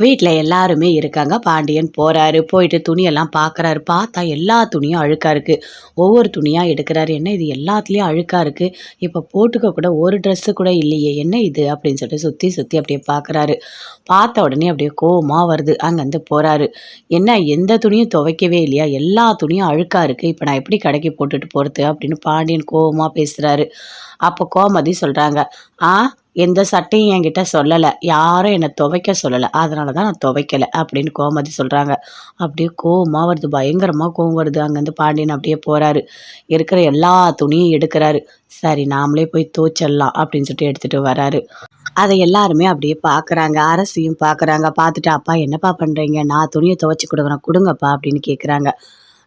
வீட்ல எல்லாருமே இருக்காங்க. பாண்டியன் போறாரு. போயிட்டு துணியெல்லாம் பார்க்குறாரு. பார்த்தா எல்லா துணியும் அழுக்கா இருக்கு. ஒவ்வொரு துணியா எடுக்குறாரு. "என்ன இது எல்லாத்துலயும் அழுக்கா இருக்கு. இப்ப போட்டுக்க கூட ஒரு ட்ரெஸ்ஸு கூட இல்லையே! என்ன இது?" அப்படின்னு சொல்லிட்டு சுத்தி சுத்தி அப்படியே பார்க்குறாரு. பார்த்த உடனே அப்படியே கோவமா வருது. அங்கருந்து போறாரு. "என்ன எந்த துணியும் துவைக்கவே இல்லையா? எல்லா துணியும் அழுக்கா இருக்கு. இப்ப நான் எப்படி கடைக்கு போட்டுட்டு போறது?" அப்படின்னு பாண்டியன் கோவமா பேசுறாரு. அப்போ கோமதி சொல்றாங்க, "ஆ எந்த சட்டையும் என்கிட்ட சொல்லல. யாரும் என்ன துவைக்க சொல்லல. அதனால தான் நான் துவைக்கல." அப்படின்னு கோமதி சொல்றாங்க. அப்படியே கோவமா வருது. பயங்கரமா கோவம் வருது. அங்கருந்து பாண்டியன் அப்படியே போறாரு. இருக்கிற எல்லா துணியும் எடுக்குறாரு. சரி நாமளே போய் துவச்சிடலாம் அப்படின்னு சொல்லிட்டு எடுத்துட்டு வராரு. அத எல்லாருமே அப்படியே பார்க்குறாங்க. அரசியும் பார்க்குறாங்க. பார்த்துட்டு, "அப்பா என்னப்பா பண்றீங்க? நான் துணிய துவைச்சு குடுக்குறேன். குடுங்கப்பா" அப்படின்னு கேட்குறாங்க.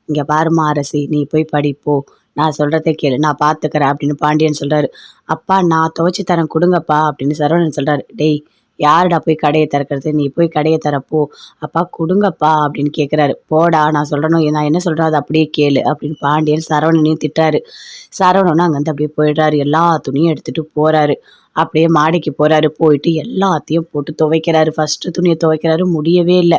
"இங்க பாரும்மா அரசி, நீ போய் படி போ. நான் சொல்றத கேளு. நான் பார்த்துக்கிறேன்" அப்படின்னு பாண்டியன் சொல்றாரு. "அப்பா நான் துவைச்சு தரேன் குடுங்கப்பா" அப்படின்னு சரவணன் சொல்றாரு. "டேய் யாருடா போய் கடைய திறக்கிறது? நீ போய் கடைய திற போ." "அப்பா குடுங்கப்பா" அப்படின்னு கேட்குறாரு. "போடா நான் என்ன சொல்றேனோ அத அப்படியே கேளு" அப்படின்னு பாண்டியன் சரவணனையும் திட்டுறாரு. சரவணனும் அங்கேருந்து அப்படியே போயிடுறாரு. எல்லா துணியும் எடுத்துட்டு போறாரு. அப்படியே மாடிக்கு போறாரு. போயிட்டு எல்லாத்தையும் போட்டு துவைக்கிறாரு. ஃபர்ஸ்ட்டு துணிய துவைக்கிறாரு. முடியவே இல்ல.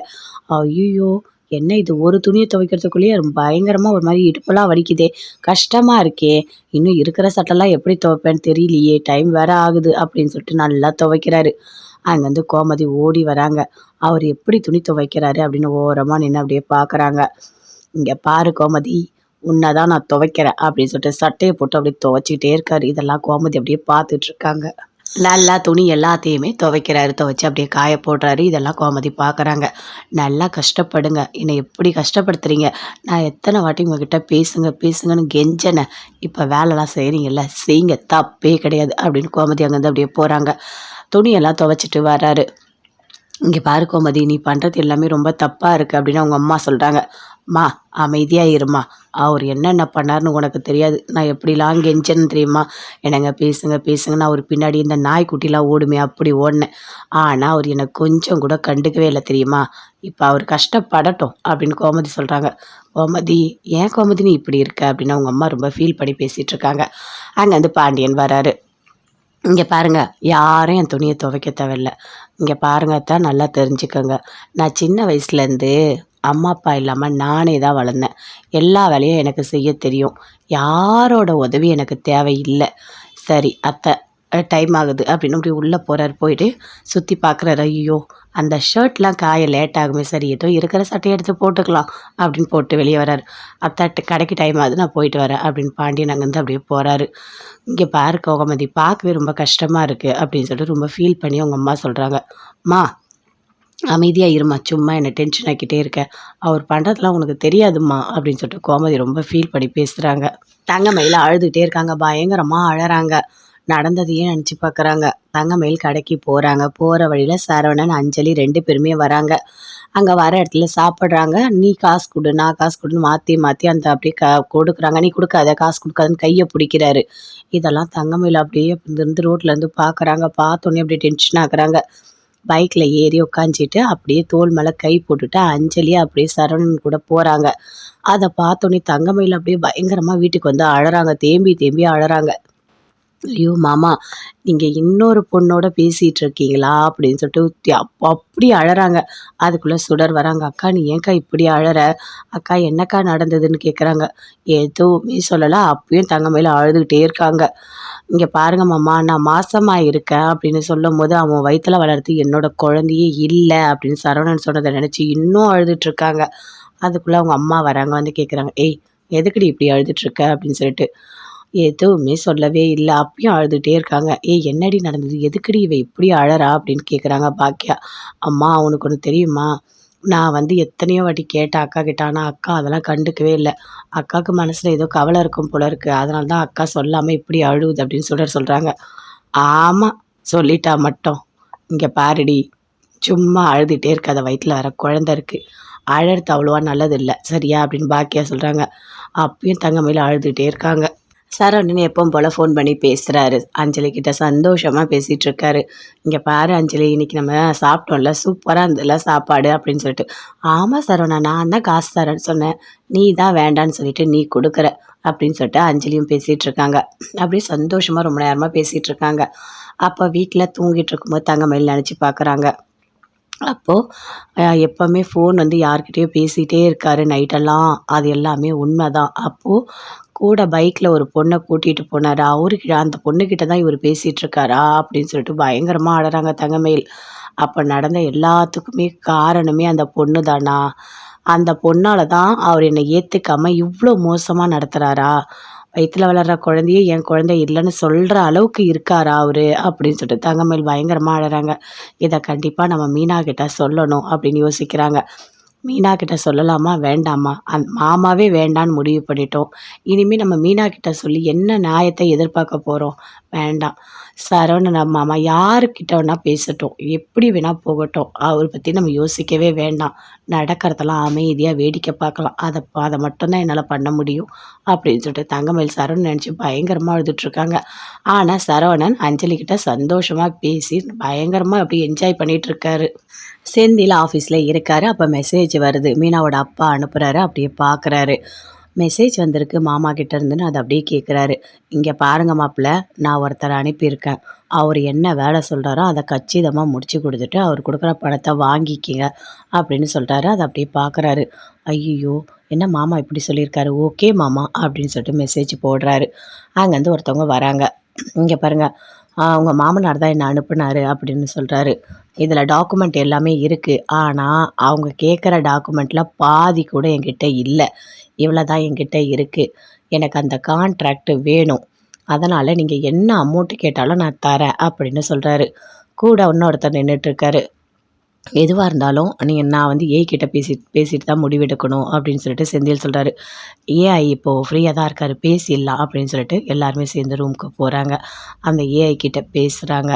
ஐய்யயோ! என்ன இது ஒரு துணிய துவைக்கிறதுக்குள்ளேயே பயங்கரமா ஒரு மாரி இடுப்பெல்லாம் வலிக்குதே! கஷ்டமா இருக்கே! இன்னும் இருக்கிற சட்டைலாம் எப்படி துவைப்பேன்னு தெரியலையே! டைம் வேற ஆகுது அப்படின்னு சொல்லிட்டு நல்லா துவைக்கிறாரு. அங்கேருந்து கோமதி ஓடி வராங்க. அவரு எப்படி துணி துவைக்கிறாரு அப்படின்னு ஓரமா நின்னு அப்படியே பார்க்குறாங்க. "இங்க பாரு கோமதி, உன்ன தான் நான் துவைக்கிறேன்" அப்படின்னு சொல்லிட்டு சட்டைய போட்டு அப்படியே துவைச்சுக்கிட்டே இருக்காரு. இதெல்லாம் கோமதி அப்படியே பார்த்துட்டு இருக்காங்க. நல்லா துணி எல்லாத்தையுமே துவைக்கிறாரு. துவைச்சு அப்படியே காய போடுறாரு. இதெல்லாம் கோமதி பார்க்குறாங்க. "நல்லா கஷ்டப்படுங்க. என்னை எப்படி கஷ்டப்படுத்துறீங்க? நான் எத்தனை வாட்டி உங்ககிட்ட பேசுங்க பேசுங்கன்னு கெஞ்சனேன். இப்ப வேலைலாம் செய்றீங்கல்ல, செய்யுங்க. தப்பே கிடையாது" அப்படின்னு கோமதி அங்கேருந்து அப்படியே போறாங்க. துணியெல்லாம் துவைச்சிட்டு வராரு. "இங்க பாரு கோமதி, நீ பண்றது எல்லாமே ரொம்ப தப்பா இருக்கு" அப்படின்னு அவங்க அம்மா சொல்றாங்க. "அம்மா அமைதியா இரும்மா. அவரு என்னென்ன பண்ணாருன்னு உனக்கு தெரியாது. நான் எப்படிலாம் கெஞ்சனேன்னு தெரியுமா? என்னங்க பேசுங்க பேசுங்கன்னு அவரு பின்னாடி இந்த நாய்க்குட்டிலாம் ஓடுமே அப்படி ஓடுனேன். ஆனா அவரு என்ன கொஞ்சம் கூட கண்டுக்கவே இல்ல தெரியுமா? இப்ப அவரு கஷ்டப்படட்டும்" அப்படின்னு கோமதி சொல்றாங்க. "கோமதி, ஏன் கோமதி நீ இப்படி இருக்க?" அப்படின்னு அவங்க அம்மா ரொம்ப ஃபீல் பண்ணி பேசிட்டு இருக்காங்க. அங்கேருந்து பாண்டியன் வராரு. "இங்க பாருங்க, யாரும் என் துணிய துவைக்க தேவையில்ல. இங்க பாருங்க அத்த, நல்லா தெரிஞ்சுக்கங்க. நான் சின்ன வயசுலேருந்து அம்மா, அப்பா இல்லாம நானே தான் வளர்ந்தேன். எல்லா வேலையும் எனக்கு செய்ய தெரியும். யாரோட உதவி எனக்கு தேவையில்ல. சரி அத்த, டைம் ஆகுது" அப்படின்னு அப்படி உள்ள போறாரு. போயிட்டு சுத்தி பார்க்குறாரு. ஐயோ! அந்த ஷர்ட்லாம் காய லேட் ஆகுமே. சரி ஏதோ இருக்கிற சட்டைய எடுத்து போட்டுக்கலாம் அப்படின்னு போட்டு வெளிய வராரு. "அத்த கடைக்கு டைம் ஆகுது. நான் போயிட்டு வரேன்" அப்படின்னு பாண்டியன் அங்கேருந்து அப்படியே போறாரு. "இங்க பாரு கோமதி, பார்க்கவே ரொம்ப கஷ்டமா இருக்கு" அப்படின்னு சொல்லிட்டு ரொம்ப ஃபீல் பண்ணி அவங்க அம்மா சொல்றாங்க. "அம்மா அமைதியா இரும்மா. சும்மா என்ன டென்ஷன் ஆக்கிட்டே இருக்க. அவர் பண்றதெல்லாம் உனக்கு தெரியாதும்மா" அப்படின்னு சொல்லிட்டு கோமதி ரொம்ப ஃபீல் பண்ணி பேசுறாங்க. தங்கமயில அழுதுகிட்டே இருக்காங்க. பயங்கரமா அழறாங்க. நடந்ததையே நினச்சு பார்க்குறாங்க. தங்கமயில் கடைக்கு போறாங்க. போற வழியில சரவணன், அஞ்சலி 2 பேருமே வராங்க. அங்க வர இடத்துல சாப்பிடுறாங்க. "நீ காசு குடு, நான் காசு குடுன்னு" மாத்தி மாத்தி அந்த அப்படியே கொடுக்குறாங்க. "நீ குடுக்காத, காசு குடுக்காதன்னு" கைய புடிக்கிறாரு. இதெல்லாம் தங்கமயில் அப்படியே இருந்து ரோட்ல இருந்து பார்க்குறாங்க. பார்த்தோனே அப்படியே டென்ஷன் ஆகுறாங்க. பைக்ல ஏறி உட்காந்துட்டு அப்படியே தோள் மேல கை போட்டுட்டு அஞ்சலி அப்படியே சரவணன் கூட போறாங்க. அத பார்த்தோனே தங்கமயில் அப்படியே பயங்கரமா வீட்டுக்கு வந்து அழறாங்க. தேம்பி தேம்பி அழறாங்க. "ஐயோ! மாமா, நீங்க இன்னொரு பொண்ணோட பேசிட்டு இருக்கீங்களா?" அப்படின்னு சொல்லிட்டு அப்படி அழறாங்க. அதுக்குள்ள சுடர் வராங்க. "அக்கா நீ ஏன்க்கா இப்படி அழற? அக்கா என்னக்கா நடந்ததுன்னு?" கேட்குறாங்க. எதுவுமே சொல்லல. அப்பயும் தங்கமயில அழுதுகிட்டே இருக்காங்க. "இங்க பாருங்க மாமா, நான் மாசமா இருக்கேன்" அப்படின்னு சொல்லும்போது, அவன் வயித்துல வளர்றது என்னோட குழந்தையே இல்ல அப்படின்னு சரவணன் சொன்னத நினைச்சு இன்னும் அழுதுட்டு இருக்காங்க. அதுக்குள்ள அவங்க அம்மா வராங்க. வந்து கேட்குறாங்க. "ஏய் எதுக்குடி இப்படி அழுதுட்டு இருக்க?" அப்படின்னு சொல்லிட்டு. எதுவுமே சொல்லவே இல்ல. அப்பயும் அழுதுட்டே இருக்காங்க. "ஏய் என்னடி நடந்தது? எதுக்குடி இவ இப்படி அழறா?" அப்படின்னு கேட்குறாங்க பாக்கியா. "அம்மா உனக்கு ஒண்ணு தெரியுமா? நான் வந்து எத்தனையோ வாட்டி கேட்டேன் அக்காகிட்ட. ஆனா அக்கா அதெல்லாம் கண்டுக்கவே இல்ல. அக்காவுக்கு மனசுல ஏதோ கவலை இருக்கும் போல இருக்கு. அதனால தான் அக்கா சொல்லாம இப்படி அழுவுது" அப்படின்னு சொல்றாங்க. "ஆமா, சொல்லிட்டா மட்டும். இங்க பாருடி, சும்மா அழுதுட்டே இருக்காத. வயித்துல வேற குழந்தை இருக்கு. அழறது அவ்வளவா நல்லதில்ல. சரியா?" அப்படின்னு பாக்கியா சொல்றாங்க. அப்பயும் தங்கமயில அழுதுட்டே இருக்காங்க. சரவணன் எப்பவும் போல ஃபோன் பண்ணி பேசுறாரு. அஞ்சலி கிட்ட சந்தோஷமா பேசிட்டு இருக்காரு. "இங்க பாரு அஞ்சலி, இன்னைக்கு நம்ம சாப்பிட்டோம்ல, சூப்பரா இருந்ததுல்ல சாப்பாடு" அப்படின்னு சொல்லிட்டு. "ஆமா சரவணா, நான் தான் காசு தரேன்னு சொன்னேன். நீ தான் வேண்டான்னு சொல்லிட்டு நீ குடுக்குற" அப்படின்னு சொல்லிட்டு அஞ்சலியும் பேசிட்டு இருக்காங்க. அப்படியே சந்தோஷமா ரொம்ப நேரமா பேசிட்டு இருக்காங்க. அப்ப வீட்ல தூங்கிட்டு இருக்கும்போது தங்கமயில் நெனச்சு பார்க்குறாங்க. அப்போது எப்போவுமே ஃபோன் வந்து யார்கிட்டயோ பேசிகிட்டே இருக்காரு நைட்டெல்லாம். அது எல்லாமே உண்மைதான். அப்போது கூட பைக்கில் ஒரு பொண்ணை கூட்டிகிட்டு போனார். அவருக்கிட்ட அந்த பொண்ணுக்கிட்ட தான் இவர் பேசிகிட்ருக்காரா அப்படின்னு சொல்லிட்டு பயங்கரமாக அழறாங்க தங்கமயில். அப்போ நடந்த எல்லாத்துக்குமே காரணமே அந்த பொண்ணு தானா? அந்த பொண்ணால தான் அவர் என்னை ஏற்றுக்காம இவ்வளோ மோசமாக நடத்துகிறாரா? வயித்துல வளர்ற குழந்தையே என் குழந்தை இல்லைன்னு சொல்கிற அளவுக்கு இருக்காரா அவரு? அப்படின்னு சொல்லிட்டு தங்கமயில் பயங்கரமாக அழறாங்க. இதை கண்டிப்பாக நம்ம மீனா கிட்ட சொல்லணும் அப்படின்னு யோசிக்கிறாங்க. மீனா கிட்ட சொல்லலாமா வேண்டாமா? மாமாவே வேண்டான்னு முடிவு பண்ணிட்டோம். இனிமேல் நம்ம மீனா கிட்ட சொல்லி என்ன நியாயத்தை எதிர்பார்க்க போகிறோம்? வேண்டாம். சரவணன் மாமா யாருக்கிட்ட வேணால் பேசட்டும், எப்படி வேணால் போகட்டும், அவரை பற்றி நம்ம யோசிக்கவே வேண்டாம். நடக்கிறதெல்லாம் அமைதியாக வேடிக்கை பார்க்கலாம். அதை மட்டும்தான் என்னால் பண்ண முடியும் அப்படின்னு சொல்லிட்டு தங்கமயில் சரவணன் நினச்சி பயங்கரமாக அழுதுட்ருக்காங்க. ஆனால் சரவணன் அஞ்சலி கிட்ட சந்தோஷமாக பேசி பயங்கரமாக அப்படி என்ஜாய் பண்ணிகிட்டு இருக்காரு. செந்தில் ஆஃபீஸில் இருக்காரு. அப்போ மெசேஜ் வருது. மீனாவோட அப்பா அனுப்புகிறாரு. அப்படியே பார்க்குறாரு. மெசேஜ் வந்திருக்கு மாமா கிட்ட இருந்துன்னு அதை அப்படியே கேட்குறாரு. இங்கே பாருங்க மாப்பிள்ள, நான் ஒருத்தரை அனுப்பியிருக்கேன். அவர் என்ன வேலை சொல்கிறாரோ அதை கச்சிதமாக முடிச்சு கொடுத்துட்டு அவர் கொடுக்குற பணத்தை வாங்கிக்கிங்க அப்படின்னு சொல்கிறாரு. அதை அப்படியே பார்க்குறாரு. ஐயோ, என்ன மாமா இப்படி சொல்லியிருக்காரு? ஓகே மாமா அப்படின்னு சொல்லிட்டு மெசேஜ் போடுறாரு. அங்கேருந்து ஒருத்தவங்க வராங்க. இங்கே பாருங்கள், உங்கள் மாமனார் தான் என்னை அனுப்புனாரு அப்படின்னு சொல்கிறாரு. இதில் டாக்குமெண்ட் எல்லாமே இருக்குது. ஆனால் அவங்க கேட்குற டாக்குமெண்ட்டில் பாதி கூட என்கிட்ட இல்லை. இவ்வளோ தான் என்கிட்ட இருக்குது. எனக்கு அந்த கான்ட்ராக்ட் வேணும். அதனால் நீங்கள் என்ன அமௌண்ட்டு கேட்டாலும் நான் தரேன் அப்படின்னு சொல்கிறாரு. கூட இன்னொருத்தர் நின்றுட்டுருக்காரு. எதுவாக இருந்தாலும் நான் வந்து ஏஐ கிட்ட பேசிட்டு தான் முடிவெடுக்கணும் அப்படின்னு சொல்லிட்டு செந்தில் சொல்கிறாரு. ஏஐ இப்போது ஃப்ரீயாக தான் இருக்கார், பேசிடலாம் அப்படின்னு சொல்லிட்டு எல்லாருமே சேர்ந்து ரூமுக்கு போகிறாங்க. அந்த ஏஐ கிட்ட பேசுகிறாங்க.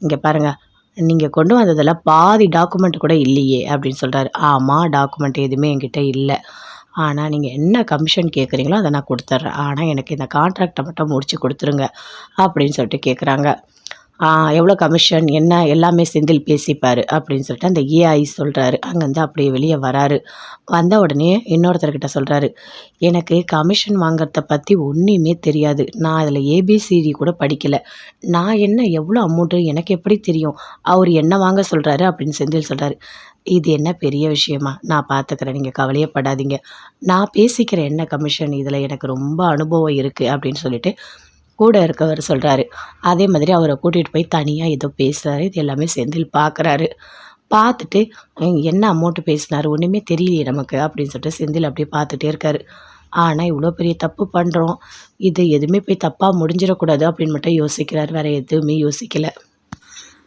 இங்கே பாருங்கள், நீங்கள் கொண்டு வந்ததில் பாதி டாக்குமெண்ட் கூட இல்லையே அப்படின்னு சொல்கிறாரு. ஆமாம், டாக்குமெண்ட் எதுவுமே என்கிட்ட இல்லை. ஆனால் நீங்கள் என்ன கமிஷன் கேட்குறீங்களோ அதை நான் கொடுத்துட்றேன். ஆனால் எனக்கு இந்த கான்ட்ராக்டை மட்டும் முடிச்சு கொடுத்துருங்க அப்படின்னு சொல்லிட்டு கேட்குறாங்க. எவ்வளோ கமிஷன் என்ன எல்லாமே செந்தில் பேசிப்பார் அப்படின்னு சொல்லிட்டு அந்த ஏஐ சொல்கிறாரு. அங்கேருந்து அப்படியே வெளியே வராரு. வந்த உடனே இன்னொருத்தர்கிட்ட சொல்கிறாரு. எனக்கு கமிஷன் வாங்கிறத பற்றி ஒன்றுமே தெரியாது. நான் அதில் ஏபிசிடி கூட படிக்கலை. நான் என்ன எவ்வளோ அமௌண்ட்டு எனக்கு எப்படி தெரியும்? அவர் என்ன வாங்க சொல்கிறாரு அப்படின்னு செந்தில் சொல்கிறாரு. இது என்ன பெரிய விஷயமா? நான் பார்த்துக்கிறேன், நீங்கள் கவலையே படாதீங்க. நான் பேசிக்கிறேன் என்ன கமிஷன், இதில் எனக்கு ரொம்ப அனுபவம் இருக்குது அப்படின்னு சொல்லிட்டு கூட இருக்கவர் சொல்கிறாரு. அதே மாதிரி அவரை கூட்டிகிட்டு போய் தனியாக ஏதோ பேசுகிறாரு. இது எல்லாமே செந்தில் பார்க்குறாரு. பார்த்துட்டு என்ன அமௌண்ட்டு பேசினார் ஒன்றுமே தெரியலையே நமக்கு அப்படின்னு சொல்லிட்டு செந்தில் அப்படியே பார்த்துட்டே இருக்காரு. ஆனால் இவ்வளோ பெரிய தப்பு பண்ணுறோம், இது எதுவுமே போய் தப்பாக முடிஞ்சிடக்கூடாது அப்படின்னு மட்டும் யோசிக்கிறார். வேறு எதுவுமே யோசிக்கலை.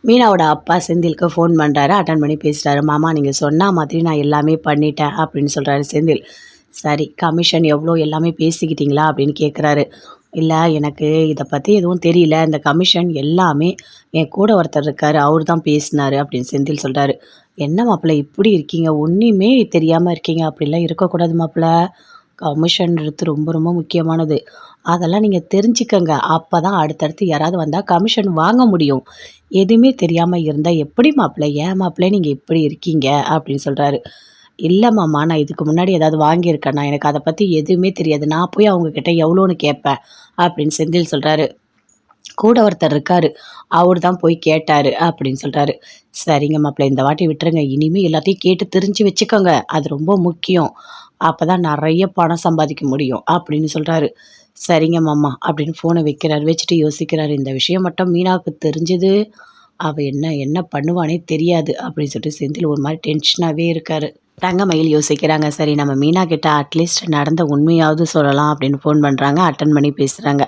மீனாவோட அப்பா செந்திலுக்கு ஃபோன் பண்ணுறாரு. அட்டன் பண்ணி பேசுகிறாரு. மாமா, நீங்கள் சொன்ன மாதிரி நான் எல்லாமே பண்ணிட்டேன் அப்படின்னு சொல்கிறாரு செந்தில். சரி, கமிஷன் எவ்வளோ எல்லாமே பேசிக்கிட்டீங்களா அப்படின்னு கேட்குறாரு. இல்லை, எனக்கு இதை பற்றி எதுவும் தெரியல. இந்த கமிஷன் எல்லாமே என் கூட ஒருத்தர் இருக்கார், அவர் தான் பேசினார் அப்படின்னு செந்தில் சொல்கிறாரு. என்ன மாப்பிள்ளை இப்படி இருக்கீங்க? ஒன்றுமே தெரியாமல் இருக்கீங்க. அப்படிலாம் இருக்கக்கூடாது மாப்பிள்ளை. கமிஷன்றது ரொம்ப ரொம்ப முக்கியமானது. அதெல்லாம் நீங்கள் தெரிஞ்சுக்கங்க. அப்போ தான் அடுத்தடுத்து யாராவது வந்தால் கமிஷன் வாங்க முடியும். எதுவுமே தெரியாமல் இருந்தால் எப்படி மாப்பிள்ளை? ஏன் மாப்பிள்ளை நீங்கள் இப்படி இருக்கீங்க அப்படின்னு சொல்கிறாரு. இல்லை மாமா, நான் இதுக்கு முன்னாடி ஏதாவது வாங்கியிருக்கேன்னா? எனக்கு அதை பற்றி எதுவுமே தெரியாது. நான் போய் அவங்கக்கிட்ட எவ்வளோன்னு கேட்பேன் அப்படின்னு செந்தில் சொல்கிறாரு. கூட ஒருத்தர் இருக்கார், அவர் தான் போய் கேட்டார் அப்படின்னு சொல்கிறாரு. சரிங்க மாப்பிள்ளை, இந்த வாட்டி விட்டுருங்க. இனிமேல் எல்லாத்தையும் கேட்டு தெரிஞ்சு வச்சுக்கோங்க. அது ரொம்ப முக்கியம். அப்போ தான் நிறைய பணம் சம்பாதிக்க முடியும் அப்படின்னு சொல்கிறாரு. சரிங்க மாமா அப்படின்னு ஃபோனை வைக்கிறாரு. வச்சுட்டு யோசிக்கிறாரு. இந்த விஷயம் மட்டும் மீனாவுக்கு தெரிஞ்சது, அவள் என்ன என்ன பண்ணுவானே தெரியாது அப்படின்னு சொல்லிட்டு செந்தில் ஒரு மாதிரி டென்ஷனாகவே இருக்கார். தங்கமயில் யோசிக்கிறாங்க. சரி, நம்ம மீனா கிட்ட அட்லீஸ்ட் நடந்த உண்மையாவது சொல்லலாம் அப்படின்னு ஃபோன் பண்ணுறாங்க. அட்டன் பண்ணி பேசுகிறாங்க.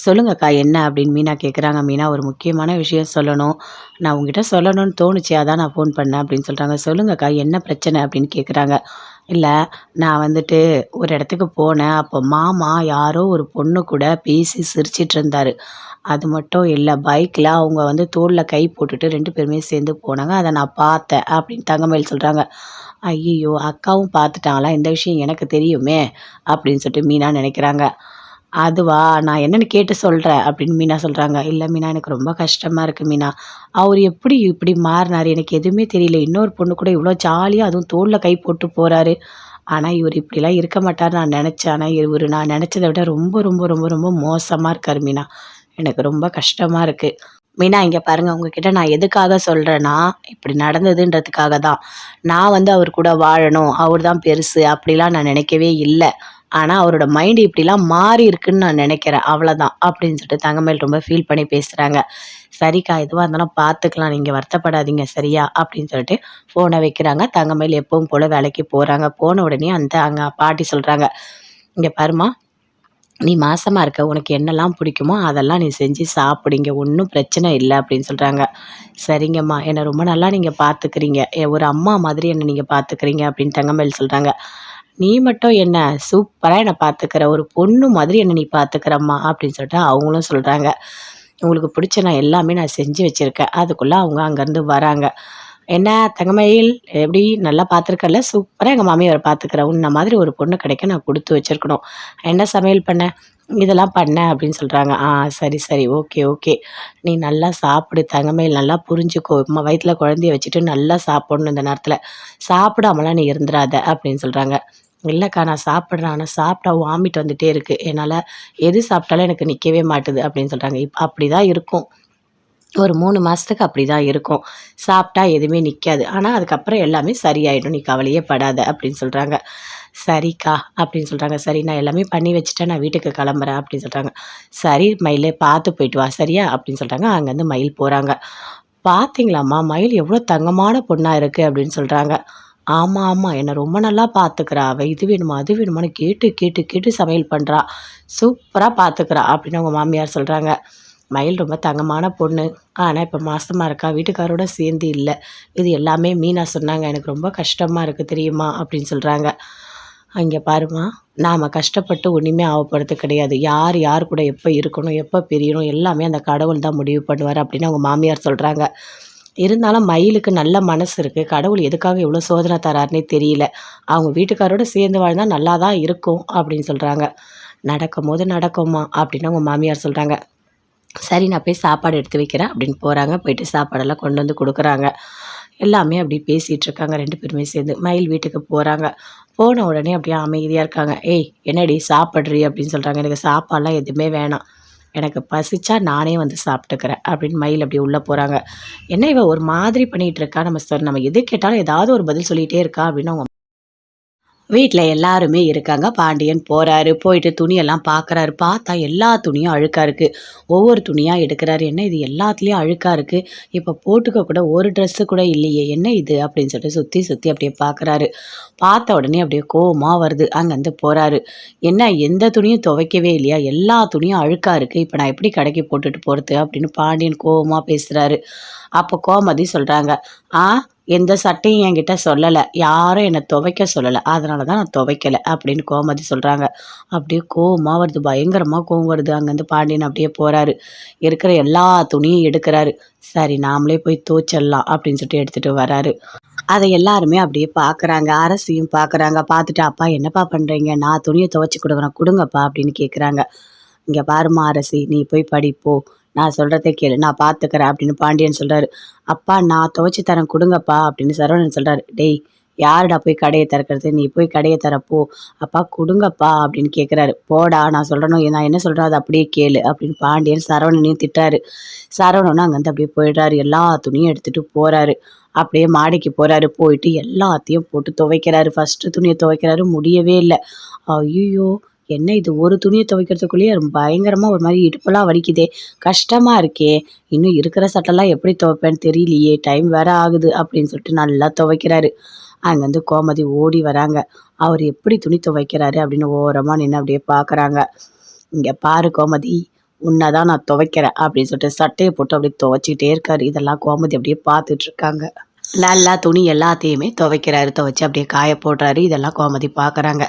சொல்லுங்கக்கா என்ன அப்படின்னு மீனா கேட்குறாங்க. மீனா, ஒரு முக்கியமான விஷயம் சொல்லணும். நான் உங்ககிட்ட சொல்லணும்னு தோணுச்சு, அதான் நான் ஃபோன் பண்ணேன் அப்படின்னு சொல்கிறாங்க. சொல்லுங்கக்கா என்ன பிரச்சனை அப்படின்னு கேட்குறாங்க. இல்லை, நான் வந்துட்டு ஒரு இடத்துக்கு போனேன். அப்போ மாமா யாரோ ஒரு பொண்ணு கூட பேசி சிரிச்சிட்டு இருந்தார். அது மட்டும் இல்லை, பைக்கில் அவங்க வந்து தோளில் கை போட்டுட்டு 2 பேருமே சேர்ந்து போனாங்க. அதை நான் பார்த்தேன் அப்படின்னு தங்கமயில் சொல்கிறாங்க. ஐயையோ, அக்காவும் பார்த்துட்டாங்களா? இந்த விஷயம் எனக்கு தெரியுமே அப்படின்னு சொல்லிட்டு மீனா நினைக்கிறாங்க. அதுவா, நான் என்னன்னு கேட்டு சொல்கிறேன் அப்படின்னு மீனா சொல்கிறாங்க. இல்லை மீனா, எனக்கு ரொம்ப கஷ்டமாக இருக்குது மீனா. அவர் எப்படி இப்படி மாறினார் எனக்கு எதுவுமே தெரியல. இன்னொரு பொண்ணு கூட இவ்வளோ ஜாலியாக அதுவும் தோளில் கை போட்டு போகிறாரு. ஆனால் இவர் இப்படிலாம் இருக்க மாட்டார் நான் நினச்சேன். ஆனால் இவர் நான் நினச்சதை விட ரொம்ப ரொம்ப ரொம்ப ரொம்ப மோசமாக இருக்கார் மீனா. எனக்கு ரொம்ப கஷ்டமாக இருக்குது. மீனா இங்கே பாருங்க உங்ககிட்ட நான் எதுக்காக சொல்கிறேன்னா இப்படி நடந்ததுன்றதுக்காக தான். நான் வந்து அவர் கூட வாழணும், அவர் தான் பெருசு அப்படிலாம் நான் நினைக்கவே இல்லை. ஆனால் அவரோட மைண்டு இப்படிலாம் மாறி இருக்குன்னு நான் நினைக்கிறேன் அவ்வளோதான் அப்படின்னு சொல்லிட்டு தங்கமயில் ரொம்ப ஃபீல் பண்ணி பேசுகிறாங்க. சரிக்கா எதுவாக இருந்தாலும் பார்த்துக்கலாம், நீங்கள் வருத்தப்படாதீங்க சரியா அப்படின்னு சொல்லிட்டு ஃபோனை வைக்கிறாங்க. தங்கமயில் எப்பவும் போல் வேலைக்கு போகிறாங்க. போன உடனே அங்கே பாட்டி சொல்கிறாங்க, இங்கே பாருமா, நீ மாசமா இருக்க. உனக்கு என்னெல்லாம் பிடிக்குமோ அதெல்லாம் நீ செஞ்சு சாப்பிடு. இங்க ஒண்ணும் பிரச்சனை இல்ல அப்படின்னு சொல்றாங்க. சரிங்கம்மா. என்ன ரொம்ப நல்லா நீங்க பார்த்துக்கிறீங்க. ஒரு அம்மா மாதிரி என்ன நீங்க பார்த்துக்கிறீங்க அப்படின்னு தங்கமயில் சொல்றாங்க. நீ மட்டும் என்ன சூப்பரா என்ன பார்த்துக்கிற. ஒரு பொண்ணு மாதிரி என்ன நீ பார்த்துக்கிறம்மா அப்படின்னு சொல்லிட்டு அவங்களும் சொல்றாங்க. உங்களுக்கு பிடிச்ச நான் எல்லாமே நான் செஞ்சு வச்சிருக்கேன். அதுக்குள்ள அவங்க அங்கேருந்து வராங்க. என்ன தங்கமயில் எப்படி நல்லா பார்த்துருக்கல்ல? சூப்பரா எங்க மாமியார பார்த்துக்கிற. உன்ன மாதிரி ஒரு பொண்ணு கிடைக்க நான் குடுத்து வச்சிருக்கணும். என்ன சமையல் பண்ண? இதெல்லாம் பண்ணேன் அப்படின்னு சொல்றாங்க. சரி, சரி. Okay, okay. நீ நல்லா சாப்பிடு தங்கமயில். நல்லா புரிஞ்சுக்கோ. வயித்துல குழந்தைய வச்சுட்டு நல்லா சாப்பிடணும் இந்த நேரத்துல. சாப்பிடாமலாம் நீ இருந்துறாத அப்படின்னு சொல்றாங்க. இல்லக்கா நான் சாப்பிடுறேன். ஆனா சாப்பிட்டா வாமிட் வந்துட்டே இருக்கு. என்னால எது சாப்பிட்டாலும் எனக்கு நிக்கவே மாட்டுது அப்படின்னு சொல்றாங்க. அப்படிதான் இருக்கும். ஒரு 3 மாசத்துக்கு அப்படிதான் இருக்கும். சாப்பிட்டா எதுவுமே நிக்காது. ஆனா அதுக்கப்புறம் எல்லாமே சரியாயிடும். நீ கவலையே படாத அப்படின்னு சொல்றாங்க. சரிக்கா அப்படின்னு சொல்றாங்க. சரி நான் எல்லாமே பண்ணி வச்சுட்டேன். நான் வீட்டுக்கு கிளம்புறேன் அப்படின்னு சொல்றாங்க. சரி மயிலே பார்த்து போயிட்டு வா சரியா அப்படின்னு சொல்றாங்க. அங்கேருந்து மயில் போறாங்க. பார்த்தீங்களாம்மா மயில் எவ்வளோ தங்கமான பொண்ணா இருக்கு அப்படின்னு சொல்றாங்க. ஆமா, ஆமா. என்ன ரொம்ப நல்லா பார்த்துக்கிறா அவ. இது வேணுமா, அது வேணுமான்னு கேட்டு கேட்டு கேட்டு சமையல் பண்றா. சூப்பரா பார்த்துக்கிறா அப்படின்னு அவங்க மாமியார் சொல்றாங்க. மயில் ரொம்ப தங்கமான பொண்ணு. ஆனா இப்ப மாசமா இருக்கா. வீட்டுக்காரோட சேர்ந்து இல்ல. இது எல்லாமே மீனா சொன்னாங்க. எனக்கு ரொம்ப கஷ்டமா இருக்கு தெரியுமா? அப்படின்னு சொல்றாங்க. அங்க பாரும்மா, நாம கஷ்டப்பட்டு ஒண்ணுமே ஆகப்போறது கிடையாது. யார் யார் கூட எப்ப இருக்கணும், எப்ப பிரியணும் எல்லாமே அந்த கடவுள் தான் முடிவு பண்ணுவாரு அப்படின்னு அவங்க மாமியார் சொல்றாங்க. இருந்தாலும் மயிலுக்கு நல்ல மனசு இருக்கு. கடவுள் எதுக்காக இவ்வளோ சோதனை தராருன்னே தெரியல. அவங்க வீட்டுக்காரோட சேர்ந்து வாழ்ந்தா நல்லா தான் இருக்கும் அப்படின்னு சொல்றாங்க. நடக்கும்போது நடக்கும்மா அப்படின்னு அவங்க மாமியார் சொல்றாங்க. சரி நான் போய் சாப்பாடு எடுத்து வைக்கிறேன் அப்படின்னு போகிறாங்க. போயிட்டு சாப்பாடெல்லாம் கொண்டு வந்து கொடுக்குறாங்க. எல்லாமே அப்படி பேசிகிட்டு இருக்காங்க 2 பேருமே சேர்ந்து. மயில் வீட்டுக்கு போகிறாங்க. போன உடனே அப்படியே அமைதியாக இருக்காங்க. ஏய் என்னடி சாப்பிட்றி அப்படின்னு சொல்கிறாங்க. எனக்கு சாப்பாடெலாம் எதுவுமே வேணாம். எனக்கு பசிச்சா நானே வந்து சாப்பிட்டுக்கிறேன் அப்படின்னு மயில் அப்படி உள்ளே போகிறாங்க. என்ன இவ ஒரு மாதிரி பண்ணிகிட்டு இருக்கா, நம்ம எது கேட்டாலும் ஏதாவது ஒரு பதில் சொல்லிகிட்டே இருக்கா அப்படின்னு அவங்க வீட்ல எல்லாருமே இருக்காங்க. பாண்டியன் போறாரு. போயிட்டு துணியெல்லாம் பார்க்குறாரு. பார்த்தா எல்லா துணியும் அழுக்கா இருக்கு. ஒவ்வொரு துணியா எடுக்குறாரு. என்ன இது எல்லாத்துலயும் அழுக்கா இருக்கு. இப்ப போட்டுக்க கூட ஒரு ட்ரெஸ்ஸு கூட இல்லையே. என்ன இது? அப்படின்னு சொல்லிட்டு சுத்தி சுத்தி அப்படியே பார்க்குறாரு. பார்த்த உடனே அப்படியே கோவமா வருது. அங்கருந்து போறாரு. என்ன எந்த துணியும் துவைக்கவே இல்லையா? எல்லா துணியும் அழுக்கா இருக்கு. இப்ப நான் எப்படி கடைக்கு போட்டுட்டு போறது? அப்படின்னு பாண்டியன் கோவமா பேசுறாரு. அப்போ கோமதி சொல்றாங்க. ஆ எந்த சட்டையும் என்கிட்ட சொல்லல. யாரும் என்ன துவைக்க சொல்லல. அதனால தான் நான் துவைக்கல அப்படின்னு கோமதி சொல்றாங்க. அப்படியே கோவமா வருது. பயங்கரமா கோவம் வருது. அங்கேருந்து பாண்டியன் அப்படியே போறாரு. இருக்கிற எல்லா துணியும் எடுக்கிறாரு. சரி நாமளே போய் துவைச்சிடலாம் அப்படின்னு சொல்லிட்டு எடுத்துட்டு வராரு. அதை எல்லாருமே அப்படியே பார்க்குறாங்க. அரசியும் பார்க்குறாங்க. பார்த்துட்டு அப்பா என்னப்பா பண்ணுறீங்க? நான் துணியை துவைச்சி கொடுக்குறேன் கொடுங்கப்பா அப்படின்னு கேட்குறாங்க. இங்கே பாரும்மா அரசி, நீ போய் படி போ. நான் சொல்கிறத கேளு. நான் பார்த்துக்கிறேன் அப்படின்னு பாண்டியன் சொல்கிறாரு. அப்பா நான் துவைச்சி தரேன் கொடுங்கப்பா அப்படின்னு சரவணன் சொல்கிறாரு. டேய் யாருடா போய் கடையை திறக்கிறது? நீ போய் கடையை திறப்போ. அப்பா கொடுங்கப்பா அப்படின்னு கேட்குறாரு. போடா நான் சொல்கிறேனோ நான் என்ன சொல்கிறேன் அதை அப்படியே கேளு அப்படின்னு பாண்டியன் சரவணனையும் திட்டாரு. சரவணனும் அங்கேருந்து அப்படியே போயிடுறாரு. எல்லா துணியும் எடுத்துகிட்டு போகிறாரு. அப்படியே மாடிக்கு போகிறாரு. போயிட்டு எல்லாத்தையும் போட்டு துவைக்கிறாரு. ஃபஸ்ட்டு துணியை துவைக்கிறாரு. முடியவே இல்லை. ஐயோ என்ன இது ஒரு துணியை துவைக்கிறதுக்குள்ளேயே பயங்கரமாக ஒரு மாதிரி இடுப்பெல்லாம் வலிக்குதே, கஷ்டமாக இருக்கே, இன்னும் இருக்கிற சட்டெல்லாம் எப்படி துவைப்பேன்னு தெரியலையே, டைம் வேற ஆகுது அப்படின்னு சொல்லிட்டு நல்லா துவைக்கிறாரு. அங்கேருந்து கோமதி ஓடி வராங்க. அவர் எப்படி துணி துவைக்கிறாரு அப்படின்னு ஓரமாக நின்று அப்படியே பார்க்குறாங்க. இங்கே பாரு கோமதி, உன்னை தான் நான் துவைக்கிறேன் அப்படின்னு சொல்லிட்டு சட்டையை போட்டு அப்படியே துவைச்சிக்கிட்டே இருக்காரு. இதெல்லாம் கோமதி அப்படியே பார்த்துட்டு இருக்காங்க. நல்லா துணி எல்லாத்தையுமே துவைக்கிறாரு. துவைச்சு அப்படியே காய போடுறாரு. இதெல்லாம் கோமதி பார்க்குறாங்க.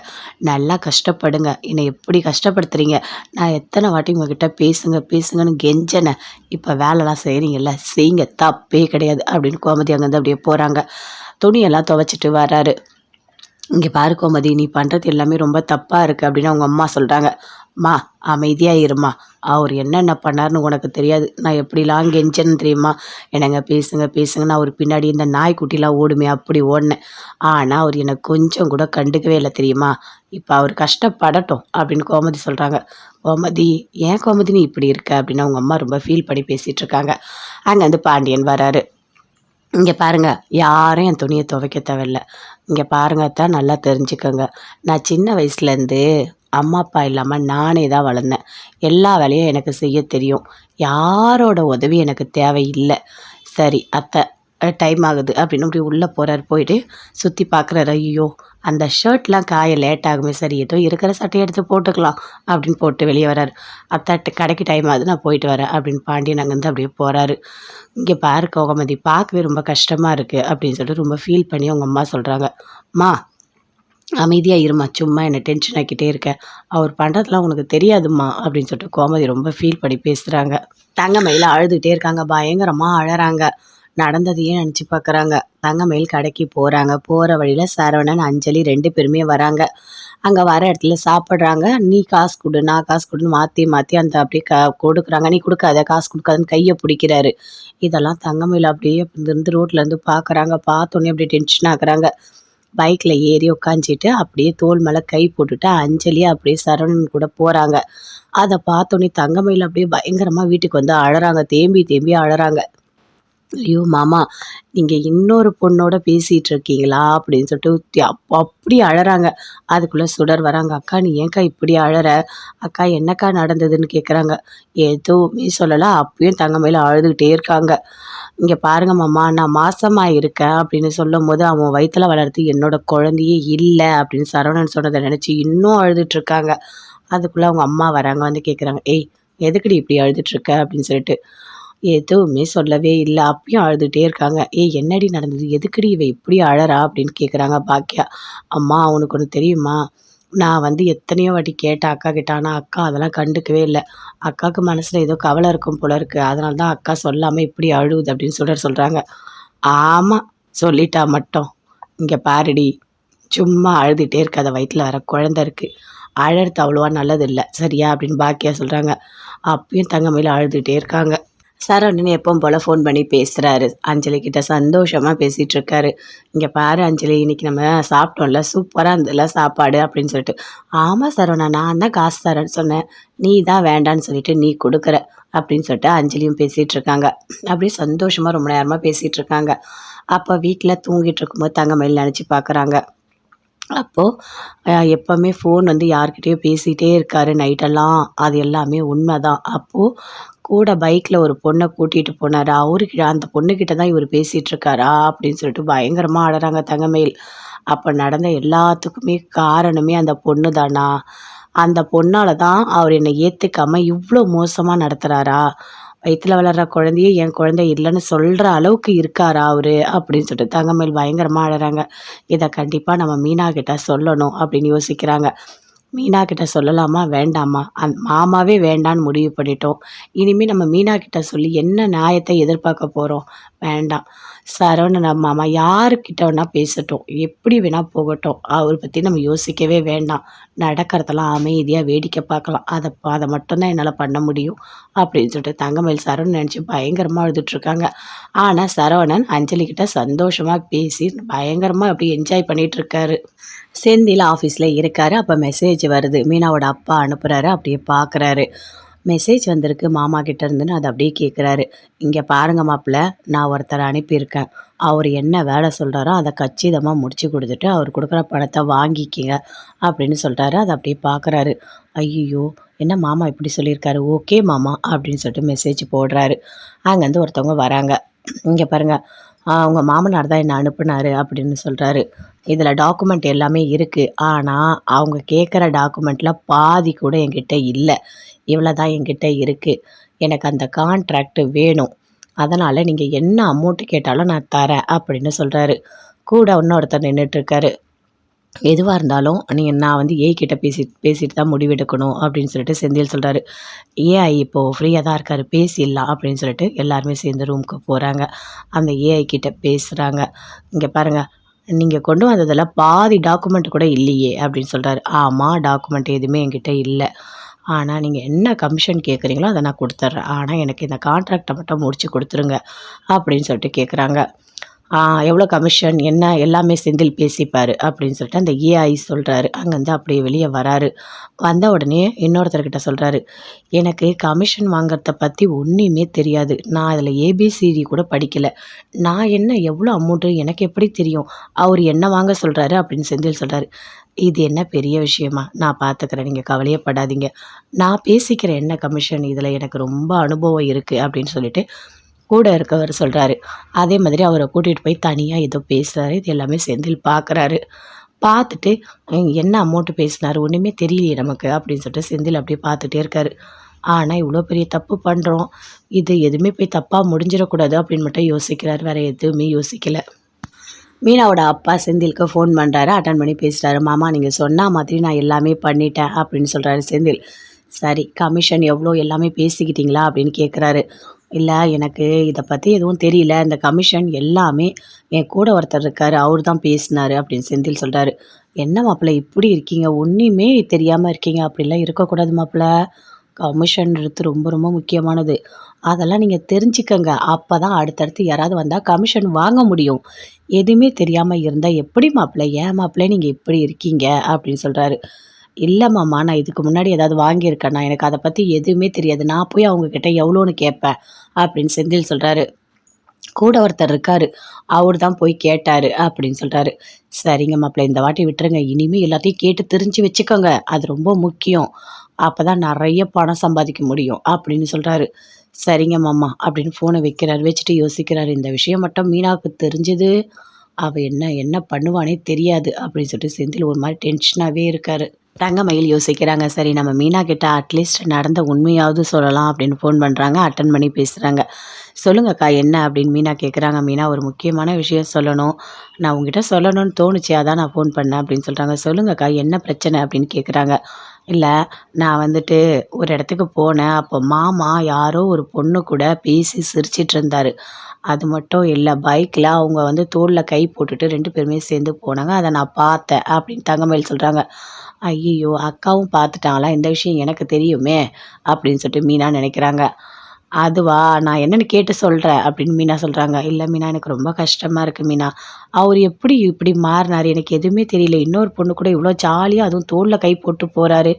நல்லா கஷ்டப்படுங்க. என்னை எப்படி கஷ்டப்படுத்துறீங்க? நான் எத்தனை வாட்டி உங்ககிட்ட பேசுங்க பேசுங்கன்னு கெஞ்சனேன். இப்போ வேலைலாம் செய்கிறீங்கல்ல, செய்யுங்க தப்பே கிடையாது அப்படின்னு கோமதி அங்கேருந்து அப்படியே போகிறாங்க. துணியெல்லாம் துவைச்சிட்டு வர்றாரு. இங்கே பாரு கோமதி, நீ பண்ணுறது எல்லாமே ரொம்ப தப்பாக இருக்குது அப்படின்னு அவங்க அம்மா சொல்கிறாங்க. அம்மா அமைதியாக இருமா, அவர் என்னென்ன பண்ணாருன்னு உனக்கு தெரியாது. நான் எப்படிலாம் கெஞ்சேன்னு தெரியுமா? என்னங்க பேசுங்க பேசுங்க, நான் அவர் பின்னாடி இந்த நாய்க்குட்டிலாம் ஓடுமே அப்படி ஓடினேன். ஆனால் அவர் என்னை கொஞ்சம் கூட கண்டுக்கவே இல்லை தெரியுமா? இப்போ அவர் கஷ்டப்படட்டும் அப்படின்னு கோமதி சொல்கிறாங்க. கோமதி, ஏன் கோமதி நீ இப்படி இருக்க அப்படின்னு அவங்க அம்மா ரொம்ப ஃபீல் பண்ணி பேசிகிட்டு இருக்காங்க. அங்கேருந்து பாண்டியன் வராரு. இங்கே பாருங்க, யாரும் என் துணியை துவைக்க தேவையில்ல. இங்கே பாருங்க அத்தை, நல்லா தெரிஞ்சுக்கோங்க. நான் சின்ன வயசுலேருந்து அம்மா அப்பா இல்லாமல் நானே தான் வளர்ந்தேன். எல்லா வேலையும் எனக்கு செய்ய தெரியும். யாரோட உதவி எனக்கு தேவையில்லை. சரி அத்தை, டைம் ஆகுது அப்படின்னு இப்படி உள்ளே போகிறாரு. போயிட்டு சுற்றி பார்க்குறாரு. ஐயோ, அந்த ஷர்ட்லாம் காய லேட் ஆகுமே, சரி ஏதோ இருக்கிற சட்டையை எடுத்து போட்டுக்கலாம் அப்படின்னு போட்டு வெளியே வராரு. அத்தை, கடைக்கு டைம் ஆகுது, நான் போயிட்டு வரேன் அப்படின்னு பாண்டியன் அங்கேருந்து அப்படியே போகிறாரு. இங்கே பாரு கோமதி, பார்க்கவே ரொம்ப கஷ்டமாக இருக்குது அப்படின்னு சொல்லிட்டு ரொம்ப ஃபீல் பண்ணி அவங்க அம்மா சொல்கிறாங்க. அம்மா அமைதியாக இருமா, சும்மா என்னை டென்ஷன் ஆக்கிட்டே இருக்க, அவர் பண்ணுறதுலாம் உனக்கு தெரியாதும்மா அப்படின்னு சொல்லிட்டு கோமதி ரொம்ப ஃபீல் பண்ணி பேசுகிறாங்க. தங்கமயில் அழுதுகிட்டே இருக்காங்க, பயங்கரமாக அழறாங்க. நடந்ததையே நினச்சி பார்க்குறாங்க. தங்கமயில் கடைக்கு போகிறாங்க. போகிற வழியில் சரவணன், அஞ்சலி 2 பேருமே வராங்க. அங்கே வர இடத்துல சாப்பிட்றாங்க. நீ காசு கொடு, நான் காசு கொடுன்னு மாற்றி மாற்றி அந்த அப்படியே கொடுக்குறாங்க. நீ கொடுக்காத, காசு கொடுக்காதுன்னு கையை பிடிக்கிறாரு. இதெல்லாம் தங்கமயில் அப்படியே இருந்து ரோட்லேருந்து பார்க்குறாங்க. பார்த்தோன்னே அப்படியே டென்ஷன் ஆகுறாங்க. பைக்கில் ஏறி உட்காந்துட்டு அப்படியே தோள் மேலே கை போட்டுட்டு அஞ்சலி அப்படியே சரவணன் கூட போகிறாங்க. அதை பார்த்தோன்னே தங்கமயில் அப்படியே பயங்கரமாக வீட்டுக்கு வந்து அழறாங்க. தேம்பி தேம்பி அழறாங்க. ஐயோ மாமா, நீங்கள் இன்னொரு பொண்ணோட பேசிகிட்டு இருக்கீங்களா அப்படின்னு சொல்லிட்டு அப்படி அழறாங்க. அதுக்குள்ளே சுடர் வராங்க. அக்கா நீ ஏன்க்கா இப்படி அழற? அக்கா என்னக்கா நடந்ததுன்னு கேட்குறாங்க. எதுவுமே சொல்லலை. அப்பயும் தங்கமயில் அழுதுகிட்டே இருக்காங்க. இங்கே பாருங்க மாமா, நான் மாசமாக இருக்கேன் அப்படின்னு சொல்லும் போது அவன் வயிற்றில் வளர்த்து என்னோட குழந்தையே இல்லை அப்படின்னு சரவணன் சொன்னதை நினச்சி இன்னும் அழுதுட்ருக்காங்க. அதுக்குள்ளே அவங்க அம்மா வராங்க. வந்து கேட்குறாங்க, ஏய் எதுக்குடி இப்படி அழுதுட்ருக்க அப்படின்னு சொல்லிட்டு. எதுவுமே சொல்லவே இல்லை. அப்பயும் அழுதுகிட்டே இருக்காங்க. ஏய் என்னடி நடந்தது? எதுக்குடி இவ இப்படி அழறா அப்படின்னு கேட்குறாங்க பாக்கியா. அம்மா அவனுக்கு ஒன்று தெரியுமா? நான் வந்து எத்தனையோ வாட்டி கேட்டேன் அக்கா கிட்ட, ஆனால் அக்கா அதெல்லாம் கண்டுக்கவே இல்லை. அக்காவுக்கு மனசில் ஏதோ கவலை இருக்கும் போல இருக்குது, அதனால தான் அக்கா சொல்லாமல் இப்படி அழுகுது அப்படின்னு சொல்கிறாங்க. ஆமாம், சொல்லிட்டா மட்டும். இங்கே பாருடி, சும்மா அழுதுகிட்டே இருக்காத, வயிற்றில் வர குழந்த இருக்குது, அழறது அவ்வளோவா நல்லதில்லை சரியா அப்படின்னு பாக்கியா சொல்கிறாங்க. அப்பயும் தங்கமயில் அழுதுகிட்டே இருக்காங்க. சரவணன் எப்பவும் போல் ஃபோன் பண்ணி பேசுகிறாரு. அஞ்சலி கிட்ட சந்தோஷமாக பேசிகிட்டு இருக்காரு. இங்கே பாரு அஞ்சலி, இன்றைக்கி நம்ம சாப்பிட்டோம்ல, சூப்பராக இருந்ததில்ல சாப்பாடு அப்படின்னு சொல்லிட்டு. ஆமாம் சரவணா, நான் தான் காசு தரேன்னு சொன்னேன், நீ தான் வேண்டான்னு சொல்லிட்டு நீ கொடுக்குற அப்படின்னு சொல்லிட்டு அஞ்சலியும் பேசிகிட்டு இருக்காங்க. அப்படியே சந்தோஷமாக ரொம்ப நேரமாக பேசிகிட்டு இருக்காங்க. அப்போ வீட்டில் தூங்கிட்டு இருக்கும்போது தங்கமயில் நினச்சி பார்க்குறாங்க. அப்போது எப்போவுமே ஃபோன் வந்து யார்கிட்டயோ பேசிகிட்டே இருக்காரு நைட்டெல்லாம், அது எல்லாமே உண்மை தான். அப்போது கூட பைக்கில் ஒரு பொண்ணை கூட்டிகிட்டு போனார், அவருக்கிட்ட அந்த பொண்ணுக்கிட்ட தான் இவர் பேசிகிட்டு இருக்காரா அப்படின்னு சொல்லிட்டு பயங்கரமாக அழறாங்க தங்கமயில். அப்போ நடந்த எல்லாத்துக்குமே காரணமே அந்த பொண்ணு தானா? அந்த பொண்ணால் தான் அவர் என்னை ஏற்றுக்காமல் இவ்வளோ மோசமாக நடத்துகிறாரா? வயிற்றில் வளர்கிற குழந்தையே என் குழந்தை இல்லைன்னு சொல்கிற அளவுக்கு இருக்காரா அவர் அப்படின்னு சொல்லிட்டு தங்கமயில் பயங்கரமாக அழறாங்க. இதை கண்டிப்பாக நம்ம மீனா கிட்ட சொல்லணும் அப்படின்னு யோசிக்கிறாங்க. மீனா கிட்ட சொல்லலாமா வேண்டாமா? மாமாவே வேண்டான்னு முடிவு பண்ணிட்டோம். இனிமேல் நம்ம மீனா கிட்ட சொல்லி என்ன நியாயத்தை எதிர்பார்க்க போகிறோம்? வேண்டாம். சரவணன் மாமா யாருக்கிட்ட வேணால் பேசட்டும், எப்படி வேணால் போகட்டும், அவரை பற்றி நம்ம யோசிக்கவே வேண்டாம். நடக்கிறதெல்லாம் அமைதியாக வேடிக்கை பார்க்கலாம். அதை மட்டும்தான் என்னால் பண்ண முடியும் அப்படின்னு சொல்லிட்டு தங்கமயில் சரவணன் நினச்சி பயங்கரமாக அழுதுட்ருக்காங்க. ஆனால் சரவணன் அஞ்சலிக்கிட்ட சந்தோஷமாக பேசி பயங்கரமாக அப்படி என்ஜாய் பண்ணிகிட்ருக்காரு. செந்தில் ஆஃபீஸில் இருக்கார். அப்போ மெசேஜ் வருது. மீனாவோட அப்பா அனுப்புகிறாரு. அப்படியே பார்க்குறாரு. மெசேஜ் வந்திருக்கு மாமா கிட்ட இருந்துன்னு அதை அப்படியே கேட்குறாரு. இங்கே பாருங்க மாப்பிள்ள, நான் ஒருத்தரை அனுப்பியிருக்கேன். அவர் என்ன வேலை சொல்கிறாரோ அதை கச்சிதமாக முடிச்சு கொடுத்துட்டு அவர் கொடுக்குற பணத்தை வாங்கிக்கிங்க அப்படின்னு சொல்கிறாரு. அதை அப்படியே பார்க்குறாரு. ஐயோ, என்ன மாமா இப்படி சொல்லியிருக்காரு, ஓகே மாமா அப்படின்னு சொல்லிட்டு மெசேஜ் போடுறாரு. அங்கேருந்து ஒருத்தவங்க வராங்க. இங்கே பாருங்கள், அவங்க மாமனார் தான் என்னை அனுப்புனாரு அப்படின்னு சொல்கிறாரு. இதில் டாக்குமெண்ட் எல்லாமே இருக்குது. ஆனால் அவங்க கேட்குற டாக்குமெண்ட்டில் பாதி கூட என்கிட்ட இல்லை. இவ்வளோ தான் என்கிட்ட இருக்குது. எனக்கு அந்த கான்ட்ராக்ட் வேணும். அதனால் நீங்கள் என்ன அமௌண்ட்டு கேட்டாலும் நான் தரேன் அப்படின்னு சொல்கிறாரு. கூட இன்னொருத்தர் நின்றுட்டுருக்காரு. எதுவாக இருந்தாலும் நான் வந்து ஏஐ கிட்ட பேசிட்டு தான் முடிவெடுக்கணும் அப்படின்னு சொல்லிட்டு செந்தில் சொல்கிறாரு. ஏஐ இப்போது ஃப்ரீயாக தான் இருக்கார், பேசிடலாம் அப்படின்னு சொல்லிட்டு எல்லாருமே சேர்ந்து ரூமுக்கு போகிறாங்க. அந்த ஏஐ கிட்ட பேசுகிறாங்க. இங்கே பாருங்கள், நீங்கள் கொண்டு வந்ததில் பாதி டாக்குமெண்ட் கூட இல்லையே அப்படின்னு சொல்கிறாரு. ஆமாம், டாக்குமெண்ட் எதுவுமே என்கிட்ட இல்லை. ஆனால் நீங்கள் என்ன கமிஷன் கேட்குறீங்களோ அதை நான் கொடுத்துட்றேன். ஆனால் எனக்கு இந்த கான்ட்ராக்டை மட்டும் முடிச்சு கொடுத்துருங்க அப்படின்னு சொல்லிட்டு கேட்குறாங்க. எவ்வளோ கமிஷன் என்ன எல்லாமே செந்தில் பேசிப்பார் அப்படின்னு சொல்லிட்டு அந்த ஏஐ சொல்கிறாரு. அங்கேருந்து அப்படியே வெளியே வராரு. வந்த உடனே இன்னொருத்தர்கிட்ட சொல்கிறாரு, எனக்கு கமிஷன் வாங்குறத பற்றி ஒன்றுமே தெரியாது. நான் அதில் ஏபிசிடி கூட படிக்கலை. நான் என்ன எவ்வளோ அமௌண்ட்டு எனக்கு எப்படி தெரியும்? அவர் என்ன வாங்க சொல்கிறாரு அப்படின்னு செந்தில் சொல்கிறாரு. இது என்ன பெரிய விஷயமா? நான் பார்த்துக்கிறேன், நீங்கள் கவலையே படாதீங்க. நான் பேசிக்கிறேன் என்ன கமிஷன், இதில் எனக்கு ரொம்ப அனுபவம் இருக்குது அப்படின்னு சொல்லிட்டு கூட இருக்கவர் சொல்கிறாரு. அதே மாதிரி அவரை கூட்டிகிட்டு போய் தனியாக ஏதோ பேசுகிறாரு. இது எல்லாமே செந்தில் பார்க்குறாரு. பார்த்துட்டு என்ன அமௌண்ட்டு பேசினார் ஒன்றுமே தெரியலையே நமக்கு அப்படின்னு சொல்லிட்டு செந்தில் அப்படியே பார்த்துட்டே இருக்காரு. ஆனால் இவ்வளோ பெரிய தப்பு பண்ணுறோம், இது எதுவுமே போய் தப்பாக முடிஞ்சிடக்கூடாது அப்படின்னு மட்டும் யோசிக்கிறார். வேறு எதுவுமே யோசிக்கலை. மீனாவோட அப்பா செந்திலுக்கு ஃபோன் பண்ணுறாரு. அட்டன் பண்ணி பேசுகிறாரு. மாமா, நீங்கள் சொன்ன மாதிரி நான் எல்லாமே பண்ணிட்டேன் அப்படின்னு சொல்கிறாரு செந்தில். சரி, கமிஷன் எவ்வளோ எல்லாமே பேசிக்கிட்டீங்களா அப்படின்னு கேட்குறாரு. இல்லை, எனக்கு இதை பற்றி எதுவும் தெரியல. இந்த கமிஷன் எல்லாமே என் கூட ஒருத்தர் இருக்கார், அவர் தான் பேசினார் அப்படின்னு செந்தில் சொல்கிறாரு. என்ன மாப்பிள்ளை இப்படி இருக்கீங்க, ஒன்றுமே தெரியாமல் இருக்கீங்க? அப்படிலாம் இருக்கக்கூடாது மாப்பிள்ளை. கமிஷன்றது ரொம்ப ரொம்ப முக்கியமானது. அதெல்லாம் நீங்கள் தெரிஞ்சுக்கங்க. அப்போ தான் அடுத்தடுத்து யாராவது வந்தால் கமிஷன் வாங்க முடியும். எதுவுமே தெரியாமல் இருந்தால் எப்படி மாப்பிள்ளை? ஏன் மாப்பிள்ளை நீங்கள் இப்படி இருக்கீங்க அப்படின்னு சொல்கிறாரு. இல்லை மாமா, நான் இதுக்கு முன்னாடி ஏதாவது வாங்கியிருக்கேன்னா எனக்கு அதை பற்றி எதுவுமே தெரியாது. நான் போய் அவங்கக்கிட்ட எவ்வளோன்னு கேட்பேன் அப்படின்னு செந்தில் சொல்கிறாரு. கூட ஒருத்தர் இருக்காரு, அவர் தான் போய் கேட்டார் அப்படின்னு சொல்கிறாரு. சரிங்க மாப்பிள்ளை, இந்த வாட்டி விட்டுருங்க. இனிமேல் எல்லாத்தையும் கேட்டு தெரிஞ்சு வச்சுக்கோங்க, அது ரொம்ப முக்கியம். அப்போ தான் நிறைய பணம் சம்பாதிக்க முடியும் அப்படின்னு சொல்கிறாரு. சரிங்க மாமா அப்படின்னு ஃபோனை வைக்கிறாரு. வச்சுட்டு யோசிக்கிறாரு. இந்த விஷயம் மட்டும் மீனாவுக்கு தெரிஞ்சது அவள் என்ன என்ன பண்ணுவானே தெரியாது அப்படின்னு சொல்லிட்டு செந்தில் ஒரு மாதிரி டென்ஷனாகவே இருக்காரு. தங்கமயில் யோசிக்கிறாங்க. சரி, நம்ம மீனா கிட்ட அட்லீஸ்ட் நடந்த உண்மையாவது சொல்லலாம் அப்படின்னு ஃபோன் பண்ணுறாங்க. அட்டன் பண்ணி பேசுகிறாங்க. சொல்லுங்கக்கா என்ன அப்படின்னு மீனா கேட்குறாங்க. மீனா, ஒரு முக்கியமான விஷயம் சொல்லணும். நான் உங்ககிட்ட சொல்லணும்னு தோணுச்சு, அதான் நான் ஃபோன் பண்ணேன் அப்படின்னு சொல்கிறாங்க. சொல்லுங்கக்கா என்ன பிரச்சனை அப்படின்னு கேட்குறாங்க. இல்லை, நான் வந்துட்டு ஒரு இடத்துக்கு போனேன். அப்போ மாமா யாரோ ஒரு பொண்ணு கூட பேசி சிரிச்சிட்டு இருந்தார். அது மட்டும் இல்லை, பைக்கில் அவங்க வந்து தோளில் கை போட்டுட்டு 2 பேருமே சேர்ந்து போனாங்க. அதை நான் பார்த்தேன் அப்படின்னு தங்கமயில் சொல்கிறாங்க. ஐயோ, அக்காவும் பார்த்துட்டாங்களா? இந்த விஷயம் எனக்கு தெரியுமே அப்படின்னு சொல்லிட்டு மீனா நினைக்கிறாங்க. அதுவா, நான் என்னன்னு கேட்டு சொல்கிறேன் அப்படின்னு மீனா சொல்கிறாங்க. இல்லை மீனா, எனக்கு ரொம்ப கஷ்டமாக இருக்குது மீனா. அவர் எப்படி இப்படி மாறினார் எனக்கு எதுவுமே தெரியல. இன்னொரு பொண்ணு கூட இவ்வளோ ஜாலியாக அதுவும் தோளில் கை போட்டு போகிறாரு.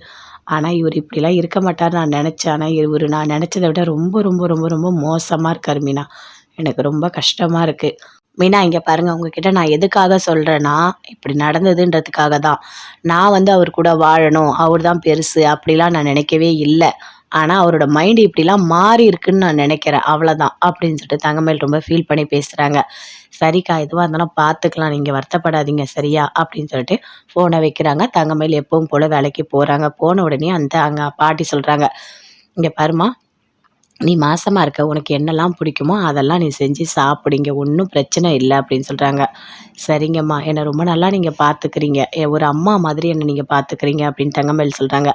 ஆனால் இவர் இப்படிலாம் இருக்க மாட்டார் நான் நினச்சேன். ஆனால் இவர் நான் நினச்சதை விட ரொம்ப ரொம்ப ரொம்ப ரொம்ப மோசமாக இருக்கார் மீனா. எனக்கு ரொம்ப கஷ்டமாக இருக்குது. மீனா, இங்கே பாருங்கள், உங்ககிட்ட நான் எதுக்காக சொல்கிறேன்னா, இப்படி நடந்ததுன்றதுக்காக தான். நான் வந்து அவர் கூட வாழணும், அவர் தான் பெருசு அப்படிலாம் நான் நினைக்கவே இல்லை. ஆனால் அவரோட மைண்டு இப்படிலாம் மாறி இருக்குன்னு நான் நினைக்கிறேன், அவ்வளோதான் அப்படின்னு சொல்லிட்டு தங்கமயில் ரொம்ப ஃபீல் பண்ணி பேசுகிறாங்க. சரிக்கா, எதுவாக இருந்தாலும் பார்த்துக்கலாம், நீங்கள் வருத்தப்படாதீங்க சரியா அப்படின்னு சொல்லிட்டு ஃபோனை வைக்கிறாங்க. தங்கமயில் எப்பவும் போல் வேலைக்கு போகிறாங்க. போன உடனே அங்கே பாட்டி சொல்கிறாங்க, இங்கே பாருமா, நீ மாசமாக இருக்க, உனக்கு என்னெல்லாம் பிடிக்குமோ அதெல்லாம் நீ செஞ்சு சாப்பிடுங்க, ஒன்றும் பிரச்சனை இல்லை அப்படின்னு சொல்கிறாங்க. சரிங்கம்மா, என்னை ரொம்ப நல்லா நீங்கள் பார்த்துக்கிறீங்க, ஒரு அம்மா மாதிரி என்னை நீங்கள் பார்த்துக்கிறீங்க அப்படின்னு தங்கமயில் சொல்கிறாங்க.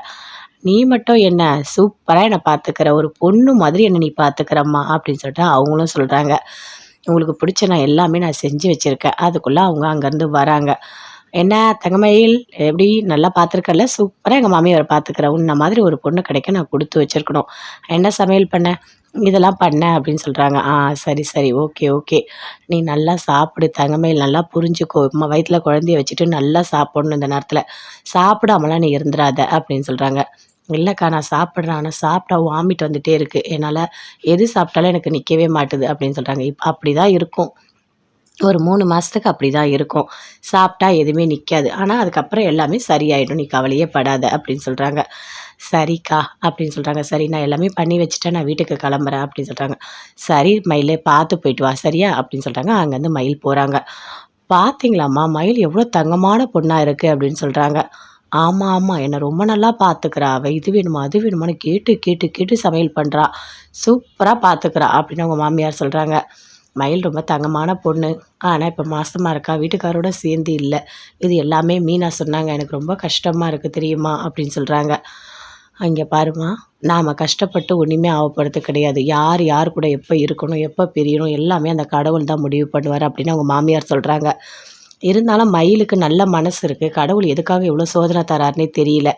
நீ மட்டும் என்ன, சூப்பராக என்னை பார்த்துக்கிற, ஒரு பொண்ணு மாதிரி என்னை நீ பார்த்துக்கிறம்மா அப்படின்னு சொல்லிட்டு அவங்களும் சொல்கிறாங்க. உங்களுக்கு பிடிச்ச நான் எல்லாமே நான் செஞ்சு வச்சுருக்கேன். அதுக்குள்ளே அவங்க அங்கேருந்து வராங்க. என்ன தங்கமயில், எப்படி நல்லா பார்த்துருக்கல? சூப்பராக எங்கள் மாமியாரை பார்த்துக்கிறேன். உன்ன மாதிரி ஒரு பொண்ணு கிடைக்க நான் கொடுத்து வச்சுருக்கணும். என்ன சமையல் பண்ண? இதெல்லாம் பண்ணேன் அப்படின்னு சொல்கிறாங்க. சரி சரி, ஓகே ஓகே. நீ நல்லா சாப்பிடு தங்கமயில், நல்லா புரிஞ்சுக்கோ. வயிற்றில் குழந்தைய வச்சுட்டு நல்லா சாப்பிடணும் இந்த நேரத்தில். சாப்பிடாமலாம் நீ இருந்துடாத அப்படின்னு சொல்கிறாங்க. இல்லைக்கா, நான் சாப்பிட்றேன், ஆனால் சாப்பிட்டா வாமிட் வந்துகிட்டே இருக்குது. என்னால் எது சாப்பிட்டாலும் எனக்கு நிற்கவே மாட்டுது அப்படின்னு சொல்கிறாங்க. அப்படி தான் இருக்கும், ஒரு 3 மாதத்துக்கு அப்படி தான் இருக்கும். சாப்பிட்டா எதுவுமே நிற்காது, ஆனால் அதுக்கப்புறம் எல்லாமே சரியாயிடும், நீ கவலையே படாத அப்படின்னு சொல்கிறாங்க. சரிக்கா அப்படின்னு சொல்கிறாங்க. சரி, நான் எல்லாமே பண்ணி வச்சுட்டேன், நான் வீட்டுக்கு கிளம்புறேன் அப்படின்னு சொல்கிறாங்க. சரி மயிலே, பார்த்து போயிட்டு வா சரியா அப்படின்னு சொல்கிறாங்க. அங்கேருந்து மயில் போகிறாங்க. பார்த்தீங்களாம்மா, மயில் எவ்வளோ தங்கமான பொண்ணாக இருக்குது அப்படின்னு சொல்கிறாங்க. ஆமாம் ஆமாம், என்னை ரொம்ப நல்லா பார்த்துக்கிறா அவள். இது வேணுமா அது வேணுமான்னு கேட்டு கேட்டு கேட்டு சமையல் பண்ணுறா, சூப்பராக பார்த்துக்கிறா அப்படின்னு அவங்க மாமியார் சொல்கிறாங்க. மயில் ரொம்ப தங்கமான பொண்ணு, ஆனால் இப்போ மாசமாக இருக்கா, வீட்டுக்காரோட சேர்ந்து இல்லை. இது எல்லாமே மீனா சொன்னாங்க, எனக்கு ரொம்ப கஷ்டமாக இருக்குது தெரியுமா அப்படின்னு சொல்கிறாங்க. அங்கே பாருமா, நாம் கஷ்டப்பட்டு ஒன்றுமே ஆகப்படுறது கிடையாது. யார் யார் கூட எப்போ இருக்கணும் எப்போ பிரியணும் எல்லாமே அந்த கடவுள் தான் முடிவு பண்ணுவார் அப்படின்னு அவங்க மாமியார் சொல்கிறாங்க. இருந்தாலும் மயிலுக்கு நல்ல மனசு இருக்குது. கடவுள் எதுக்காக இவ்வளோ சோதனை தராருன்னே தெரியல.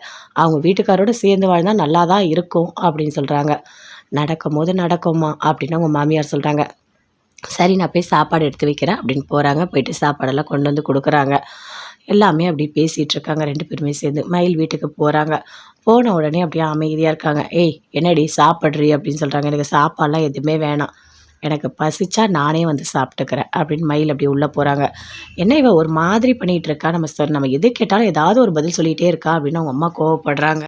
அவங்க வீட்டுக்காரோட சேர்ந்து வாழ்ந்தா நல்லா தான் இருக்கும் அப்படின்னு சொல்கிறாங்க. நடக்கும்போது நடக்கும்மா அப்படின்னு அவங்க மாமியார் சொல்கிறாங்க. சரி நான் போய் சாப்பாடு எடுத்து வைக்கிறேன் அப்படின்னு போகிறாங்க. போயிட்டு சாப்பாடெல்லாம் கொண்டு வந்து கொடுக்குறாங்க. எல்லாமே அப்படி பேசிகிட்டு இருக்காங்க 2 பேருமே சேர்ந்து. மயில் வீட்டுக்கு போகிறாங்க. போன உடனே அப்படியே அமைதியாக இருக்காங்க. ஏய் என்னடி சாப்பிட்றி அப்படின்னு சொல்கிறாங்க. எனக்கு சாப்பாடெலாம் எதுவுமே வேணாம், எனக்கு பசிச்சா நானே வந்து சாப்பிட்டுக்கிறேன் அப்படின்னு மயில் அப்படி உள்ளே போகிறாங்க. என்ன இவ ஒரு மாதிரி பண்ணிகிட்டு இருக்கா, நம்ம எது கேட்டாலும் ஏதாவது ஒரு பதில் சொல்லிகிட்டே இருக்கா அப்படின்னு அவங்க அம்மா கோவப்படுறாங்க.